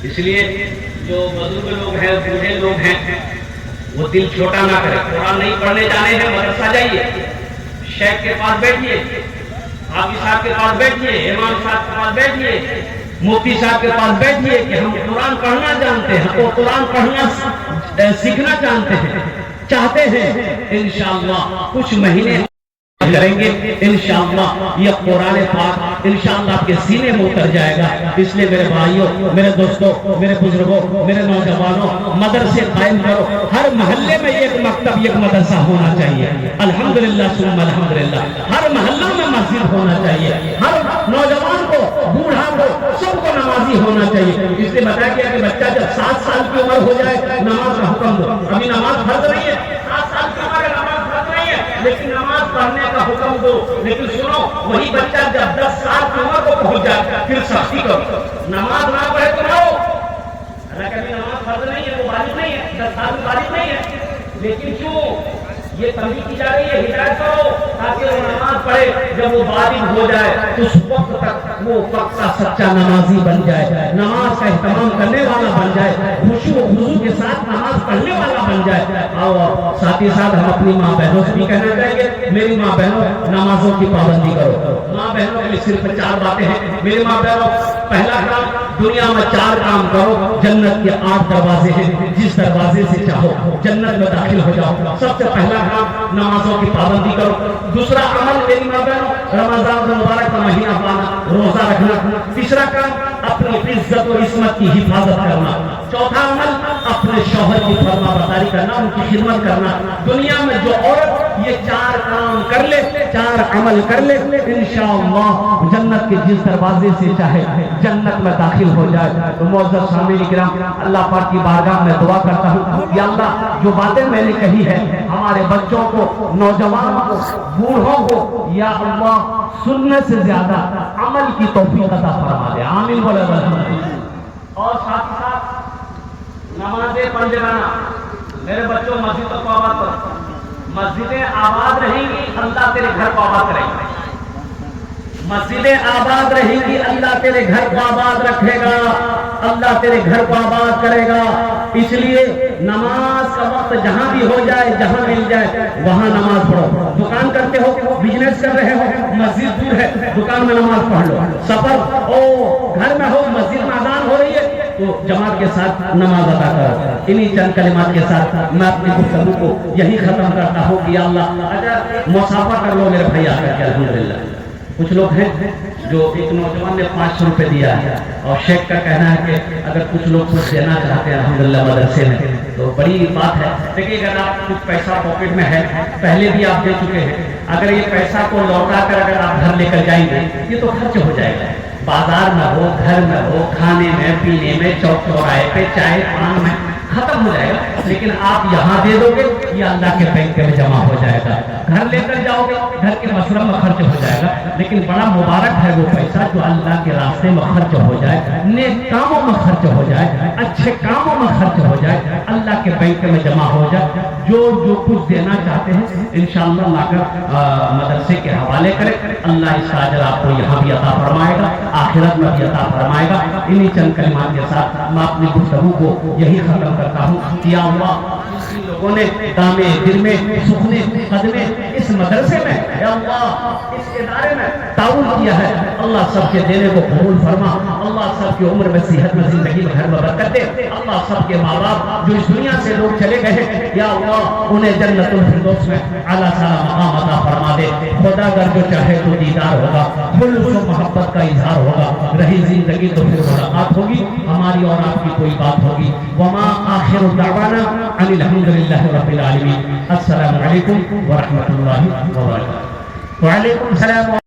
اس لیے جو بزرگ لوگ ہیں، بوڑھے لوگ ہیں، وہ دل چھوٹا نہ کرے. قرآن نہیں پڑھنے جانے ہیں، مدرسہ جائیے، شیخ کے پاس بیٹھیے، حافظ صاحب کے پاس بیٹھیے، امام صاحب کے پاس بیٹھیے، مفتی صاحب کے پاس بیٹھیے کہ ہم قرآن پڑھنا جانتے ہیں، تو قرآن پڑھنا سیکھنا چاہتے ہیں. انشاءاللہ کچھ مہینے کریں گے، انشاءاللہ یہ قرآن پاک انشاءاللہ آپ کے سینے میں اتر جائے گا. اس لیے میرے بھائیوں، میرے دوستوں، میرے بزرگوں، میرے نوجوانوں، مدرسے قائم کرو. ہر محلے میں ایک مکتب، ایک مدرسہ ہونا چاہیے. الحمدللہ ثم الحمدللہ. ہر محلہ میں مسجد ہونا چاہیے. ہر نوجوان کو، بوڑھا کو، سب کو نمازی ہونا چاہیے. اس لیے بتایا گیا کہ بچہ جب 7 سال کی عمر ہو جائے نماز کا حکم دو. ابھی نماز فرض نہیں ہے، 7 سال کی عمر ہے، نماز فرض نہیں ہے، لیکن نماز پڑھنے کا حکم دو. لیکن سنو، وہی بچہ جب 10 سال کی عمر کو پہنچ جائے پھر سختی کرو. نماز نہ پڑھے تو رہو. حالانکہ ابھی نماز فرض نہیں ہے، وہ واجب نہیں ہے، 10 سال میں واجب نہیں ہے، لیکن کیوں یہ تنبیہ کی جا رہی ہے؟ ہدایت کرو تاکہ وہ نماز پڑھے. جب وہ واجب ہو جائے تو اس وقت تک وہ پکا سچا نمازی بن جائے، نماز کا اہتمام کرنے والا بن جائے، خشوع و خضوع کے ساتھ نماز پڑھنے والا بن جائے. اور ساتھ ہی ساتھ ہم اپنی ماں بہنوں سے بھی کہنا چاہیں گے، میری ماں بہنوں نمازوں کی پابندی کرو. ماں بہنوں کے لیے صرف 4 باتیں ہیں. میری ماں بہنوں، پہلا کام، دنیا میں 4 کام کرو. جنت کے 8 دروازے ہیں، جس دروازے سے چاہو جنت میں داخل ہو جاؤ. سب سے پہلا کام نمازوں کی پابندی کرو. دوسرا عمل میری ماں بہنوں، رمضان المبارک کا مہینہ پانا، روزہ رکھنا. تیسرا کام اپنی عزت و عصمت کی حفاظت کرنا. چوتھا عمل اپنے شوہر کی فرما برداری کرنا، ان کی خدمت کرنا. دنیا میں جو عورت یہ 4 کام کر لے، 4 عمل کر لے، انشاءاللہ جنت کے جس دروازے سے چاہے جنت میں داخل ہو جائے. تو معزز سامعین کرام، اللہ پاک کی بارگاہ میں دعا کرتا ہوں، یا اللہ جو باتیں میں نے کہی ہے ہمارے بچوں کو، نوجوانوں کو، بوڑھوں کو، یا اللہ سننے سے زیادہ عمل کی توفیق عطا فرما دے. آمین بولے. اور ساتھ ہی ساتھ نمازیں پڑھ جانا. میرے بچوں مسجدوں کو آباد کرو. مسجدیں آباد رہیں گی، اللہ تیرے گھر کو آباد کرے گا. مسجدیں آباد رہیں گی، اللہ تیرے گھر کو آباد رکھے گا، اللہ تیرے گھر کو آباد کرے گا. اس لیے نماز کا وقت جہاں بھی ہو جائے، جہاں مل جائے وہاں نماز پڑھو. دکان کرتے ہو، بزنس کر رہے ہو، مسجد دور ہے، دکان میں نماز پڑھ لو. سفر او گھر میں ہو، مسجد میں اذان ہو رہی ہے تو جماعت کے ساتھ نماز ادا کرو. انہی چند کلمات کے ساتھ میں اپنی گفتگو کو یہی ختم کرتا ہوں کہ اللہ اگر مسافہ کر لو میرے بھائی آ کر کے الحمدللہ. کچھ لوگ ہیں جو ایک نوجوان نے 500 روپے دیا ہے اور شیخ کا کہنا ہے کہ اگر کچھ لوگ کچھ دینا چاہتے ہیں الحمدللہ مدرسے میں تو بڑی بات ہے. دیکھیے اگر آپ کچھ پیسہ پاکٹ میں ہے، پہلے بھی آپ دے چکے ہیں، اگر یہ پیسہ کو لوٹا کر اگر آپ گھر لے کر جائیں گے یہ تو خرچ ہو جائے گا. بازار میں ہو، گھر میں ہو، کھانے میں، پینے میں، چوک چوراہے پہ، چائے پان میں ختم ہو جائے گا. لیکن آپ یہاں دے دو گے یہ اللہ کے بینک میں جمع ہو جائے گا. گھر لے کر جاؤ گے گھر کے مسئلہ میں خرچ ہو جائے گا. لیکن بڑا مبارک ہے وہ پیسہ جو اللہ کے راستے میں خرچ ہو جائے، نیک کاموں میں خرچ ہو جائے، اچھے کاموں میں خرچ ہو جائے، اللہ کے بینک میں جمع ہو جائے. جو کچھ دینا چاہتے ہیں انشاءاللہ لا کر مدرسے کے حوالے کرے. اللہ اس کا اجر آپ کو یہاں بھی عطا فرمائے گا، آخرت میں بھی عطا فرمائے گا. انہی چند کلمات کے ساتھ میں اپنی گفتگو کو یہی ختم کرتا ہوں. یا اللہ لوگوں نے دامے دل میں سکھنے قدمے اس مدرسے میں، یا اللہ اس ادارے میں تعاون کیا ہے، اللہ سب کے دینے کو قبول فرما. اللہ سب کی عمر میں صحت میں زندگی میں گھر میں برکت دے. اللہ سب کے ماں باپ جو اس دنیا سے لوگ چلے گئے یا اللہ انہیں جنت الفردوس میں اعلیٰ سارا مقام عطا فرما دے. خدا اگر جو چاہے تو دیدار ہوگا، خلوص و محبت کا اظہار ہوگا، رہی زندگی تو پھر ملاقات ہوگی، ہماری اور آپ کی کوئی بات ہوگی. وما آخر دعوانا ان الحمدللہ رب العالمین. السلام علیکم ورحمۃ اللہ وبرکاتہ. وعلیکم السلام.